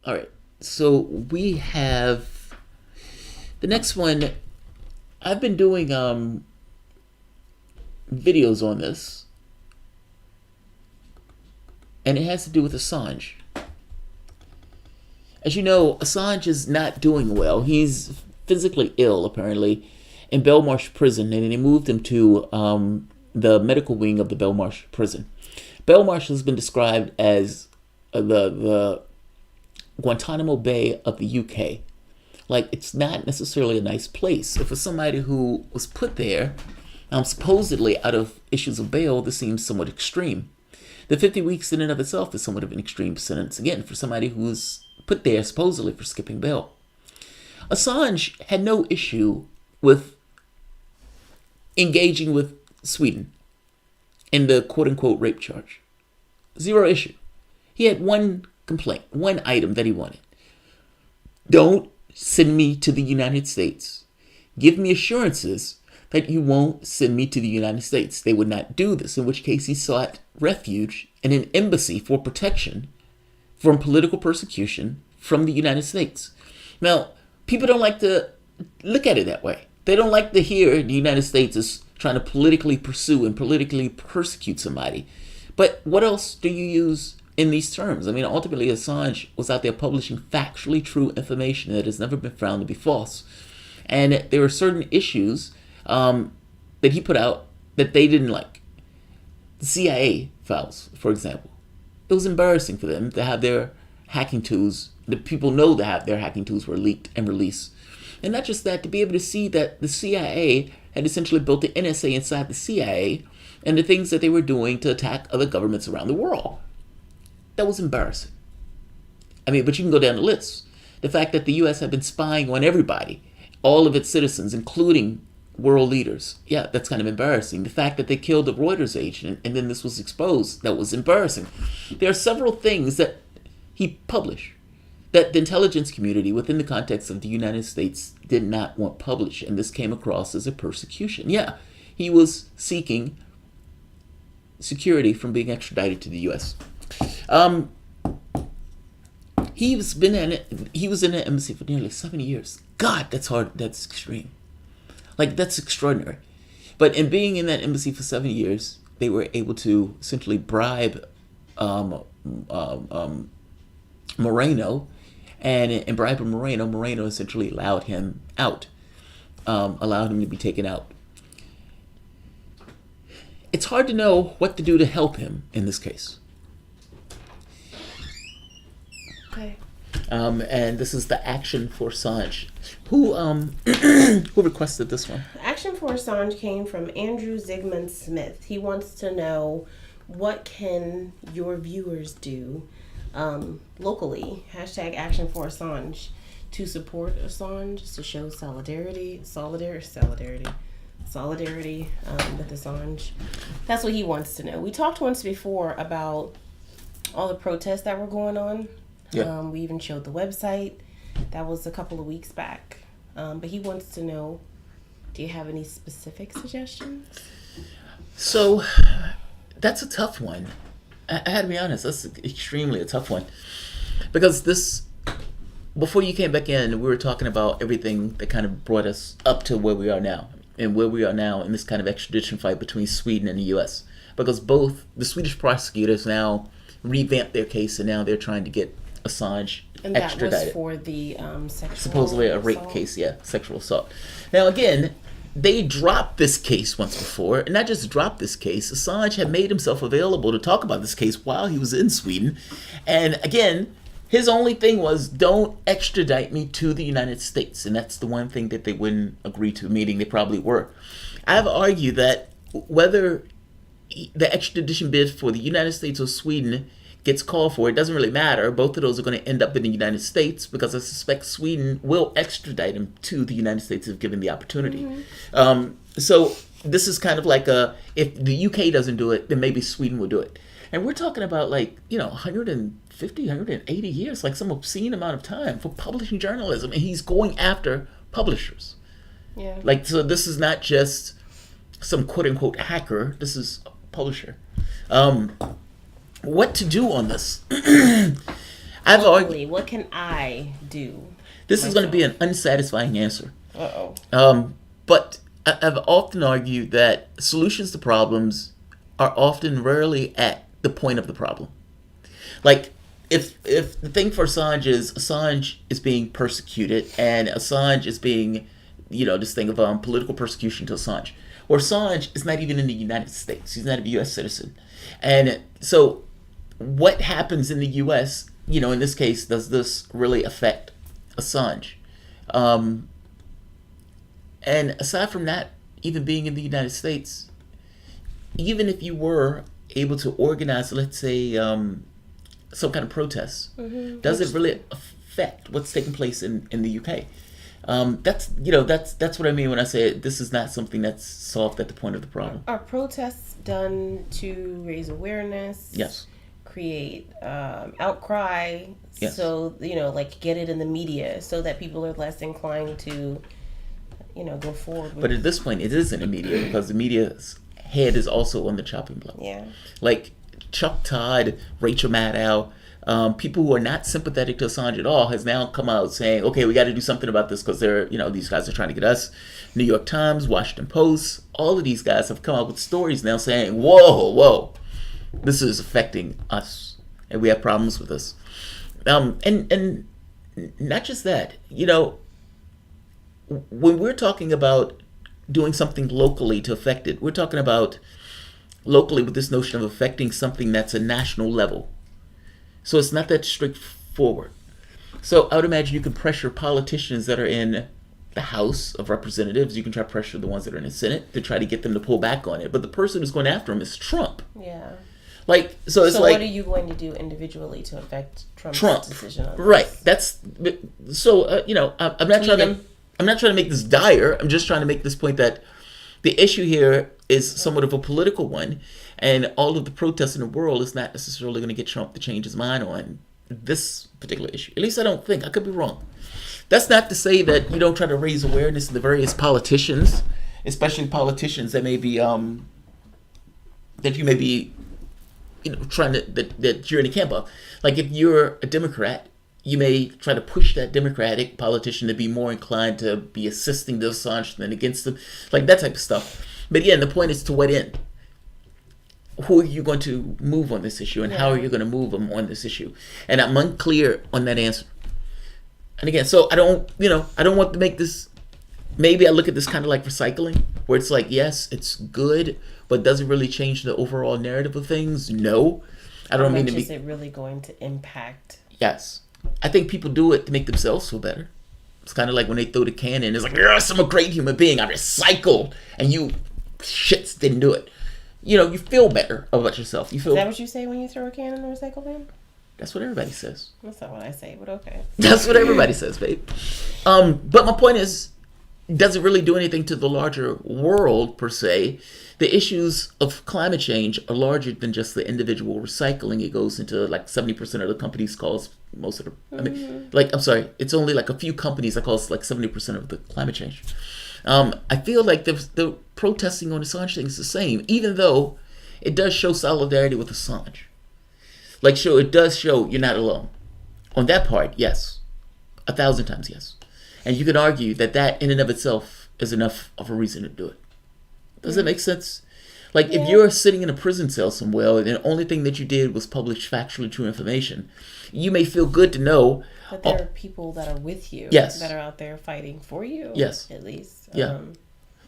All right. So we have the next one. I've been doing videos on this, and it has to do with Assange. As you know, Assange is not doing well. He's physically ill, apparently, in Belmarsh prison, and they moved him to the medical wing of the Belmarsh prison. Belmarsh has been described as the Guantanamo Bay of the UK. Like, it's not necessarily a nice place. If for somebody who was put there, supposedly out of issues of bail, this seems somewhat extreme. The 50 weeks in and of itself is somewhat of an extreme sentence, again, for somebody who was put there supposedly for skipping bail. Assange had no issue with engaging with Sweden in the quote-unquote rape charge. Zero issue. He had one complaint, one item that he wanted. Don't send me to the United States. Give me assurances that you won't send me to the United States. They would not do this, in which case he sought refuge in an embassy for protection from political persecution from the United States. Now, people don't like to look at it that way. They don't like to hear the United States is trying to politically pursue and politically persecute somebody. But what else do you use in these terms? I mean, ultimately, Assange was out there publishing factually true information that has never been found to be false. And there were certain issues that he put out that they didn't like. The CIA files, for example. It was embarrassing for them to have their hacking tools, the people know that their hacking tools were leaked and released. And not just that, to be able to see that the CIA had essentially built the NSA inside the CIA and the things that they were doing to attack other governments around the world. That was embarrassing. I mean, but you can go down the list. The fact that the U.S. had been spying on everybody, all of its citizens, including world leaders. Yeah, that's kind of embarrassing. The fact that they killed the Reuters agent and then this was exposed, that was embarrassing. There are several things that he published that the intelligence community within the context of the United States did not want published, and this came across as a persecution. Yeah, he was seeking security from being extradited to the U.S. He was in an embassy for nearly 7 years. God, that's hard. That's extreme. Like, that's extraordinary. But in being in that embassy for 7 years, they were able to essentially bribe Moreno, and in bribing Moreno essentially allowed him out, allowed him to be taken out. It's hard to know what to do to help him in this case. Okay. And this is the Action for Assange. Who requested this one? Action for Assange came from Andrew Zygmunt Smith. He wants to know, what can your viewers do locally, hashtag Action for Assange, to support Assange, to show solidarity with Assange. That's what he wants to know. We talked once before about all the protests that were going on. Yeah. We even showed the website. That was a couple of weeks back. But he wants to know, do you have any specific suggestions? So, that's a tough one. I had to be honest, that's extremely a tough one. Because this, before you came back in, we were talking about everything that kind of brought us up to where we are now. And where we are now in this kind of extradition fight between Sweden and the U.S. Because both the Swedish prosecutors now revamped their case, and now they're trying to get Assange And that extradited. was for the sexual Supposedly a rape assault. case, yeah, sexual assault. Now again, they dropped this case once before, and not just dropped this case, Assange had made himself available to talk about this case while he was in Sweden. And again, his only thing was, don't extradite me to the United States. And that's the one thing that they wouldn't agree to, meaning they probably were. I've argued that whether the extradition bid for the United States or Sweden gets called for, it doesn't really matter. Both of those are going to end up in the United States, because I suspect Sweden will extradite him to the United States if given the opportunity. Mm-hmm. So this is kind of like if the UK doesn't do it, then maybe Sweden will do it. And we're talking about 150, 180 years, like some obscene amount of time for publishing journalism. And he's going after publishers. Yeah. So this is not just some quote unquote hacker. This is a publisher. What to do on this? I've argued. Locally, what can I do? This is going to be an unsatisfying answer. Uh-oh. But I've often argued that solutions to problems are often rarely at the point of the problem. Like, if the thing for Assange is being persecuted, and Assange is being, this thing of political persecution to Assange, or Assange is not even in the United States. He's not a U.S. citizen. And so what happens in the U.S., in this case, does this really affect Assange? And aside from that, even being in the United States, even if you were able to organize, let's say, some kind of protest, does it really affect what's taking place in the UK? That's what I mean when I say this is not something that's solved at the point of the problem. Are protests done to raise awareness? Yes. Create outcry? Yes. So, get it in the media so that people are less inclined to, go forward with. But at this point, it isn't the media, because the media's head is also on the chopping block. Yeah. Like Chuck Todd, Rachel Maddow, people who are not sympathetic to Assange at all has now come out saying, okay, we got to do something about this because they're, these guys are trying to get us. New York Times, Washington Post, all of these guys have come out with stories now saying, whoa, this is affecting us, and we have problems with this. And not just that, when we're talking about doing something locally to affect it, we're talking about locally with this notion of affecting something that's a national level. So it's not that straightforward. So I would imagine you can pressure politicians that are in the House of Representatives. You can try to pressure the ones that are in the Senate to try to get them to pull back on it. But the person who's going after him is Trump. Yeah. So what are you going to do individually to affect Trump's decision on this? Right. I'm not trying to make this dire. I'm just trying to make this point that the issue here is somewhat of a political one, and all of the protests in the world is not necessarily going to get Trump to change his mind on this particular issue. At least I don't think. I could be wrong. That's not to say that you don't try to raise awareness in the various politicians, especially politicians that may be that you may be trying to that you're in the camp of. Like if you're a Democrat, you may try to push that Democratic politician to be more inclined to be assisting the Assange than against them, like that type of stuff. But again, the point is to what end? Who are you going to move on this issue, and how are you going to move them on this issue? And I'm unclear on that answer. And again, so I don't want to make this. Maybe I look at this kind of like recycling, where it's like, yes, it's good, but does it really change the overall narrative of things? No, I don't mean to be. Is it really going to impact? Yes. I think people do it to make themselves feel better. It's kind of like when they throw the can in. It's like, yes, I'm a great human being. I recycled, and you shits didn't do it. You feel better about yourself. You feel. Is that what you say when you throw a can in the recycle bin? That's what everybody says. That's not what I say, but okay. That's what everybody says, babe. But my point is, does it really do anything to the larger world per se? The issues of climate change are larger than just the individual recycling. It goes into like 70% of the companies cause most of the. It's only like a few companies that cause like 70% of the climate change. I feel like the protesting on Assange thing is the same, even though it does show solidarity with Assange. It does show you're not alone. On that part, yes. 1,000 times yes. And you can argue that in and of itself is enough of a reason to do it. Does that make sense? If you're sitting in a prison cell somewhere and the only thing that you did was publish factually true information, you may feel good to know. But there are people that are with you. Yes. That are out there fighting for you. Yes. At least. Yeah.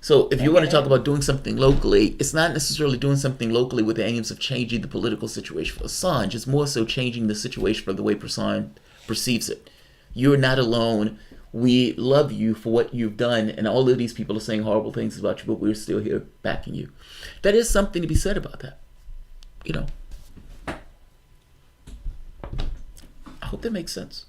So if you want to talk about doing something locally, it's not necessarily doing something locally with the aims of changing the political situation for Assange. It's more so changing the situation for the way Assange perceives it. You're not alone. We love you for what you've done, and all of these people are saying horrible things about you, but we're still here backing you. That is something to be said about that. I hope that makes sense.